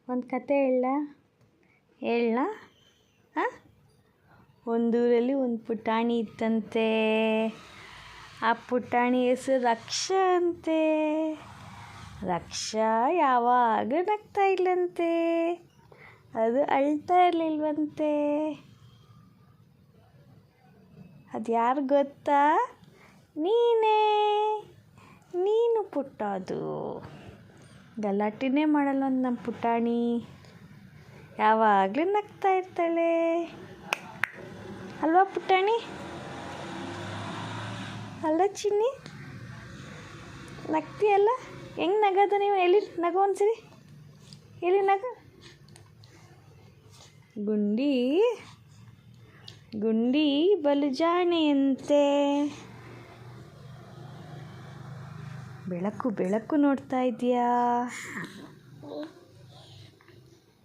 ಒಂದು ಕತೆ ಹೇಳ ಹಾಂ. ಒಂದೂರಲ್ಲಿ ಒಂದು ಪುಟಾಣಿ ಇತ್ತಂತೆ. ಆ ಪುಟಾಣಿ ಹೆಸರು ರಕ್ಷ ಅಂತೆ. ರಕ್ಷ ಯಾವಾಗಲೂ ನಗ್ತಾ ಇಲ್ಲಂತೆ, ಅದು ಅಳ್ತಾ ಇರಲಿಲ್ವಂತೆ. ಅದು ಯಾರು ಗೊತ್ತಾ? ನೀನು ಪುಟ್ಟದು. ಗಲಾಟೆನೇ ಮಾಡಲ್ಲ ನಮ್ಮ ಪುಟಾಣಿ, ಯಾವಾಗಲೂ ನಗ್ತಾ ಇರ್ತಾಳೆ ಅಲ್ವಾ ಪುಟಾಣಿ? ಅಲ್ಲ ಚಿನ್ನಿ, ನಗ್ತೀಯಲ್ಲ? ಹೆಂಗೆ ನಗೋದು ನೀವು? ಎಲ್ಲಿ ನಗು ಒಂದ್ಸರಿ, ಎಲ್ಲಿ ನಗು. ಗುಂಡಿ ಬಲು ಜಾಣೆಯಂತೆ. ಬೆಳಕು ನೋಡ್ತಾ ಇದೆಯಾ?